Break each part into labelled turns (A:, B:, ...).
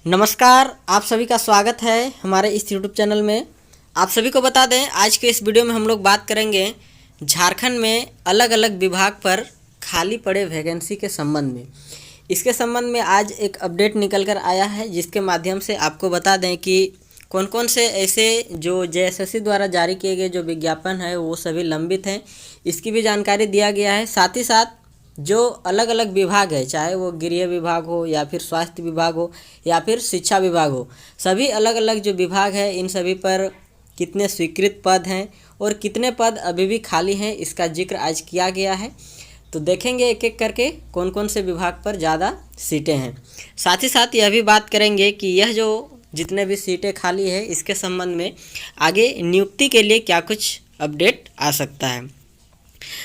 A: नमस्कार, आप सभी का स्वागत है हमारे इस यूट्यूब चैनल में। आप सभी को बता दें, आज के इस वीडियो में हम लोग बात करेंगे झारखंड में अलग अलग विभाग पर खाली पड़े वैकेंसी के संबंध में। इसके संबंध में आज एक अपडेट निकल कर आया है, जिसके माध्यम से आपको बता दें कि कौन कौन से ऐसे जो जेएसएससी द्वारा जारी किए गए जो विज्ञापन है वो सभी लंबित हैं, इसकी भी जानकारी दिया गया है। साथ ही साथ जो अलग अलग विभाग है, चाहे वो गृह विभाग हो या फिर स्वास्थ्य विभाग हो या फिर शिक्षा विभाग हो, सभी अलग अलग जो विभाग है इन सभी पर कितने स्वीकृत पद हैं और कितने पद अभी भी खाली हैं, इसका जिक्र आज किया गया है। तो देखेंगे एक एक करके कौन कौन से विभाग पर ज़्यादा सीटें हैं। साथ ही साथ यह भी बात करेंगे कि यह जो जितने भी सीटें खाली है इसके संबंध में आगे नियुक्ति के लिए क्या कुछ अपडेट आ सकता है।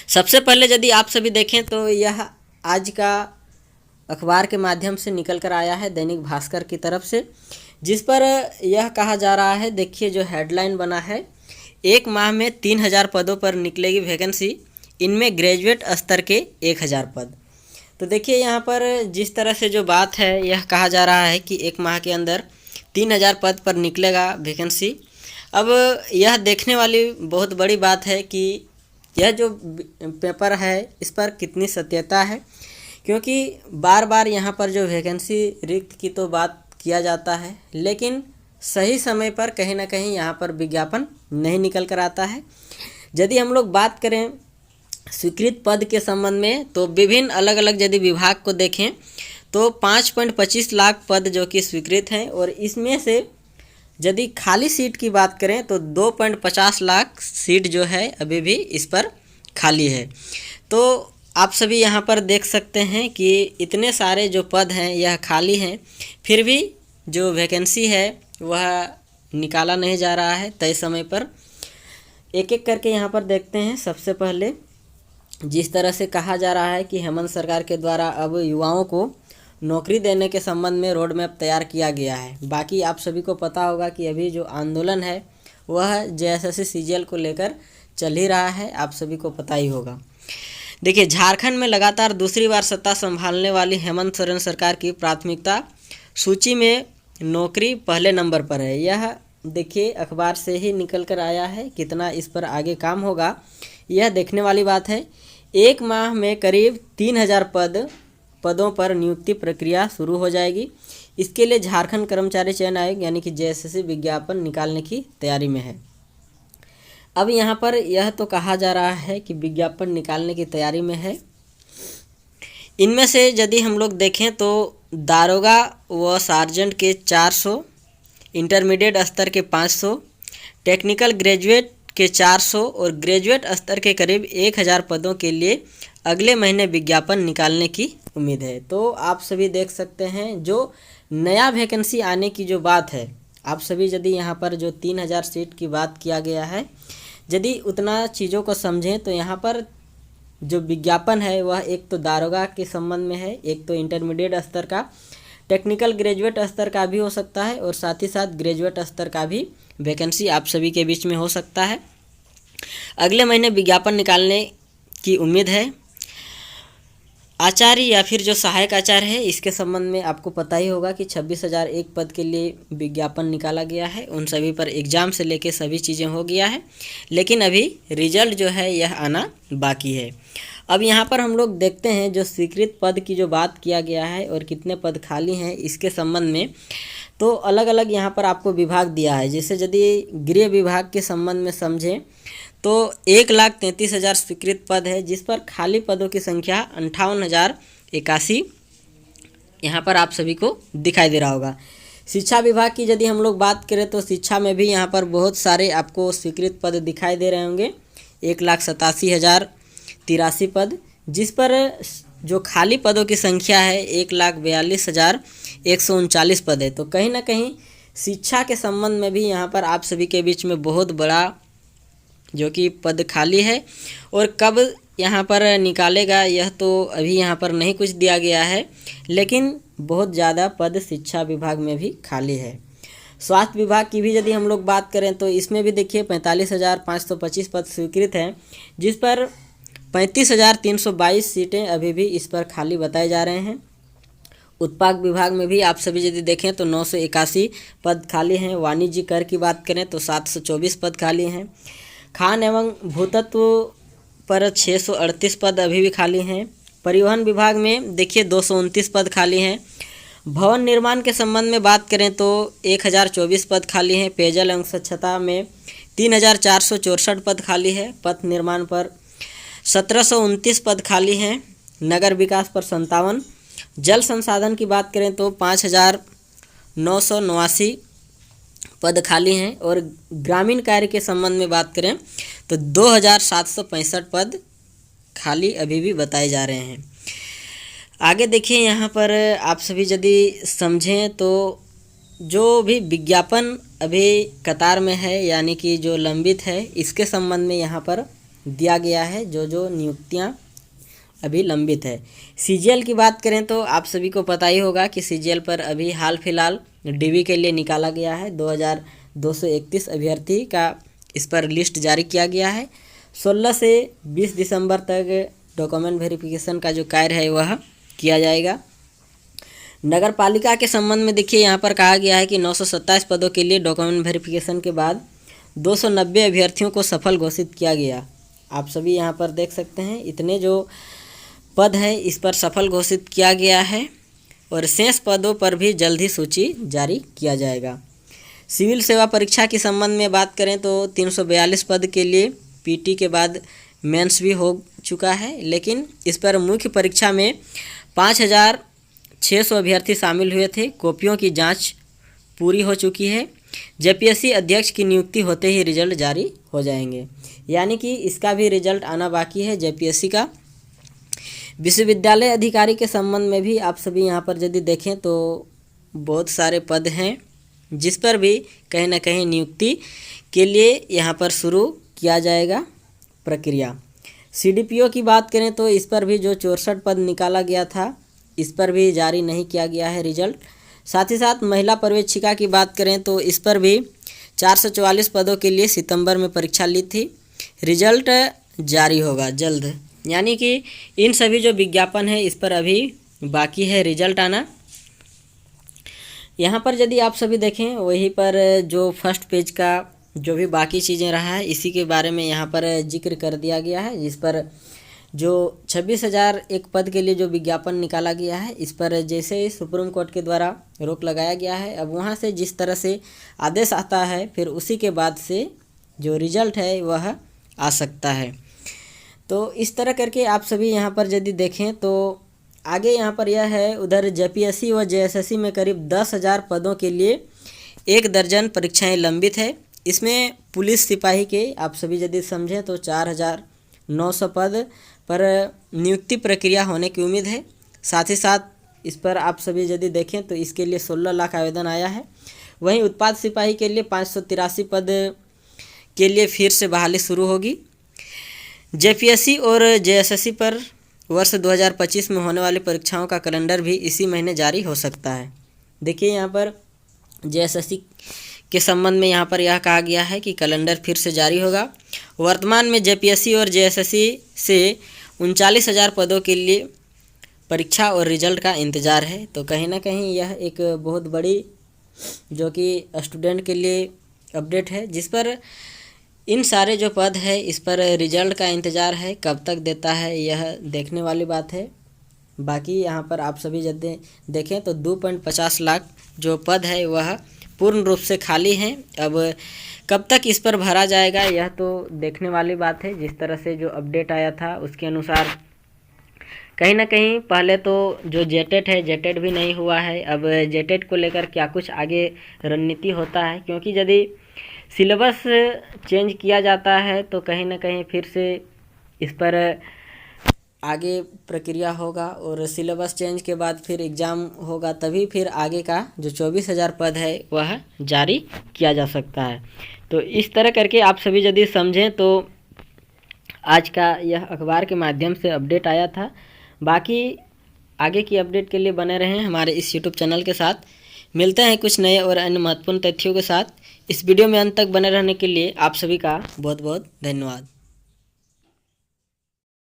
A: सबसे पहले यदि आप सभी देखें तो यह आज का अखबार के माध्यम से निकल कर आया है, दैनिक भास्कर की तरफ से, जिस पर यह कहा जा रहा है, देखिए जो हेडलाइन बना है, 1 माह में 3000 पदों पर निकलेगी वैकेंसी, इनमें ग्रेजुएट स्तर के 1000 पद। तो देखिए यहाँ पर जिस तरह से जो बात है, यह कहा जा रहा है कि 1 माह के अंदर 3000 पद पर निकलेगा वैकेंसी। अब यह देखने वाली बहुत बड़ी बात है कि यह जो पेपर है इस पर कितनी सत्यता है, क्योंकि बार बार यहाँ पर जो वैकेंसी रिक्त की तो बात किया जाता है, लेकिन सही समय पर कहीं ना कहीं यहाँ पर विज्ञापन नहीं निकल कर आता है। यदि हम लोग बात करें स्वीकृत पद के संबंध में, तो विभिन्न अलग अलग यदि विभाग को देखें तो 5.25 लाख पद जो कि स्वीकृत हैं, और इसमें से यदि खाली सीट की बात करें तो 2.50 लाख सीट जो है अभी भी इस पर खाली है। तो आप सभी यहाँ पर देख सकते हैं कि इतने सारे जो पद हैं यह खाली हैं, फिर भी जो वैकेंसी है वह निकाला नहीं जा रहा है तय समय पर। एक एक करके यहाँ पर देखते हैं। सबसे पहले जिस तरह से कहा जा रहा है कि हेमंत सरकार के द्वारा अब युवाओं को नौकरी देने के संबंध में रोड मैप तैयार किया गया है। बाकी आप सभी को पता होगा कि अभी जो आंदोलन है वह जेएसएससी सीजीएल को लेकर चल ही रहा है, आप सभी को पता ही होगा। देखिए, झारखंड में लगातार दूसरी बार सत्ता संभालने वाली हेमंत सोरेन सरकार की प्राथमिकता सूची में नौकरी पहले नंबर पर है। यह देखिए अखबार से ही निकल कर आया है, कितना इस पर आगे काम होगा यह देखने वाली बात है। 1 माह में करीब 3000 पदों पर नियुक्ति प्रक्रिया शुरू हो जाएगी। इसके लिए झारखंड कर्मचारी चयन आयोग यानी कि जेएसएससी विज्ञापन निकालने की तैयारी में है। अब यहाँ पर यह तो कहा जा रहा है कि विज्ञापन निकालने की तैयारी में है। इनमें से यदि हम लोग देखें तो दारोगा व सार्जेंट के 400, इंटरमीडिएट स्तर के 500, टेक्निकल ग्रेजुएट के 400 और ग्रेजुएट स्तर के करीब 1000 पदों के लिए अगले महीने विज्ञापन निकालने की उम्मीद है। तो आप सभी देख सकते हैं जो नया वैकेंसी आने की जो बात है, आप सभी यदि यहाँ पर जो 3000 सीट की बात किया गया है, यदि उतना चीज़ों को समझें तो यहाँ पर जो विज्ञापन है वह एक तो दारोगा के संबंध में है, एक तो इंटरमीडिएट स्तर का, टेक्निकल ग्रेजुएट स्तर का भी हो सकता है, और साथ ही साथ ग्रेजुएट स्तर का भी वैकेंसी आप सभी के बीच में हो सकता है। अगले महीने विज्ञापन निकालने की उम्मीद है। आचार्य या फिर जो सहायक आचार्य है, इसके संबंध में आपको पता ही होगा कि 26,001 पद के लिए विज्ञापन निकाला गया है। उन सभी पर एग्ज़ाम से लेके सभी चीज़ें हो गया है, लेकिन अभी रिजल्ट जो है यह आना बाकी है। अब यहाँ पर हम लोग देखते हैं जो स्वीकृत पद की जो बात किया गया है और कितने पद खाली हैं इसके संबंध में, तो अलग अलग यहाँ पर आपको विभाग दिया है। जैसे यदि गृह विभाग के संबंध में समझें तो 1,33,000 स्वीकृत पद है, जिस पर खाली पदों की संख्या 58,081 यहाँ पर आप सभी को दिखाई दे रहा होगा। शिक्षा विभाग की यदि हम लोग बात करें तो शिक्षा में भी यहाँ पर बहुत सारे आपको स्वीकृत पद दिखाई दे रहे होंगे, 1,87,083 पद, जिस पर जो खाली पदों की संख्या है 1,42,139 पद है। तो कहीं ना कहीं शिक्षा के संबंध में भी यहाँ पर आप सभी के बीच में बहुत बड़ा जो कि पद खाली है, और कब यहाँ पर निकालेगा यह तो अभी यहाँ पर नहीं कुछ दिया गया है, लेकिन बहुत ज़्यादा पद शिक्षा विभाग में भी खाली है। स्वास्थ्य विभाग की भी यदि हम लोग बात करें तो इसमें भी देखिए 45,525 पद स्वीकृत हैं, जिस पर 35,322 सीटें अभी भी इस पर खाली बताए जा रहे हैं। उत्पाद विभाग में भी आप सभी यदि देखें तो 981 पद खाली हैं। वाणिज्य कर की बात करें तो 724 पद खाली हैं। खान एवं भूतत्व पर 638 पद अभी भी खाली हैं। परिवहन विभाग में देखिए 229 पद खाली हैं। भवन निर्माण के संबंध में बात करें तो 1024 पद खाली हैं। पेयजल एवं स्वच्छता में 3464 पद खाली है। पथ निर्माण पर 1729 पद खाली हैं। नगर विकास पर 57। जल संसाधन की बात करें तो 5989 पद खाली हैं। और ग्रामीण कार्य के संबंध में बात करें तो 2765 पद खाली अभी भी बताए जा रहे हैं। आगे देखिए यहाँ पर आप सभी यदि समझें तो जो भी विज्ञापन अभी कतार में है यानी कि जो लंबित है, इसके संबंध में यहाँ पर दिया गया है जो नियुक्तियाँ अभी लंबित है। सीजीएल की बात करें तो आप सभी को पता ही होगा कि सीजीएल पर अभी हाल फिलहाल डीवी के लिए निकाला गया है। 2231 अभ्यर्थी का इस पर लिस्ट जारी किया गया है। 16 से 20 दिसंबर तक डॉक्यूमेंट वेरिफिकेशन का जो कार्य है वह किया जाएगा। नगर पालिका के संबंध में देखिए यहाँ पर कहा गया है कि 927 पदों के लिए डॉक्यूमेंट वेरिफिकेशन के बाद 290 अभ्यर्थियों को सफल घोषित किया गया। आप सभी यहाँ पर देख सकते हैं इतने जो पद है इस पर सफल घोषित किया गया है और शेष पदों पर भी जल्द ही सूची जारी किया जाएगा। सिविल सेवा परीक्षा के संबंध में बात करें तो 342 पद के लिए पीटी के बाद मेंस भी हो चुका है, लेकिन इस पर मुख्य परीक्षा में 5600 अभ्यर्थी शामिल हुए थे। कॉपियों की जांच पूरी हो चुकी है। जेपीएससी अध्यक्ष की नियुक्ति होते ही रिजल्ट जारी हो जाएंगे, यानी कि इसका भी रिजल्ट आना बाकी है जेपीएससी का। विश्वविद्यालय अधिकारी के संबंध में भी आप सभी यहाँ पर यदि देखें तो बहुत सारे पद हैं जिस पर भी कहीं ना कहीं नियुक्ति के लिए यहाँ पर शुरू किया जाएगा प्रक्रिया। सीडीपीओ की बात करें तो इस पर भी जो 64 पद निकाला गया था इस पर भी जारी नहीं किया गया है रिजल्ट। साथ ही साथ महिला पर्यवेक्षिका की बात करें तो इस पर भी 444 पदों के लिए सितंबर में परीक्षा ली थी। रिजल्ट जारी होगा जल्द, यानी कि इन सभी जो विज्ञापन है इस पर अभी बाकी है रिजल्ट आना। यहाँ पर यदि आप सभी देखें वहीं पर जो फर्स्ट पेज का जो भी बाकी चीज़ें रहा है इसी के बारे में यहाँ पर जिक्र कर दिया गया है, जिस पर जो 26,001 पद के लिए जो विज्ञापन निकाला गया है इस पर जैसे ही सुप्रीम कोर्ट के द्वारा रोक लगाया गया है, अब वहाँ से जिस तरह से आदेश आता है फिर उसी के बाद से जो रिजल्ट है वह आ सकता है। तो इस तरह करके आप सभी यहाँ पर यदि देखें तो आगे यहाँ पर यह है, उधर जेपीएससी व जेएसएससी में करीब 10,000 पदों के लिए 1 दर्जन परीक्षाएं लंबित है। इसमें पुलिस सिपाही के आप सभी यदि समझें तो 4,900 पद पर नियुक्ति प्रक्रिया होने की उम्मीद है। साथ ही साथ इस पर आप सभी यदि देखें तो इसके लिए 16 लाख आवेदन आया है। वहीं उत्पाद सिपाही के लिए 583 पद के लिए फिर से बहाली शुरू होगी। जेपीएससी और जेएसएससी पर वर्ष 2025 में होने वाली परीक्षाओं का कैलेंडर भी इसी महीने जारी हो सकता है। देखिए यहाँ पर जेएसएससी के संबंध में यहाँ पर यह कहा गया है कि कैलेंडर फिर से जारी होगा। वर्तमान में जेपीएससी और जेएसएससी से 39,000 पदों के लिए परीक्षा और रिजल्ट का इंतज़ार है। तो कहीं ना कहीं यह एक बहुत बड़ी जो कि स्टूडेंट के लिए अपडेट है, जिस पर इन सारे जो पद है इस पर रिजल्ट का इंतज़ार है। कब तक देता है यह देखने वाली बात है। बाकी यहाँ पर आप सभी यदि देखें तो 2.50 लाख जो पद है वह पूर्ण रूप से खाली हैं। अब कब तक इस पर भरा जाएगा यह तो देखने वाली बात है। जिस तरह से जो अपडेट आया था उसके अनुसार कहीं ना कहीं पहले तो जो जेटेट है जेटेट भी नहीं हुआ है। अब जेटेट को लेकर क्या कुछ आगे रणनीति होता है, क्योंकि यदि सिलेबस चेंज किया जाता है तो कहीं ना कहीं फिर से इस पर आगे प्रक्रिया होगा और सिलेबस चेंज के बाद फिर एग्ज़ाम होगा, तभी फिर आगे का जो 24,000 पद है वह जारी किया जा सकता है। तो इस तरह करके आप सभी यदि समझें तो आज का यह अखबार के माध्यम से अपडेट आया था। बाकी आगे की अपडेट के लिए बने रहें हमारे इस यूट्यूब चैनल के साथ। मिलते हैं कुछ नए और अन्य महत्वपूर्ण तथ्यों के साथ। इस वीडियो में अंत तक बने रहने के लिए आप सभी का बहुत बहुत धन्यवाद।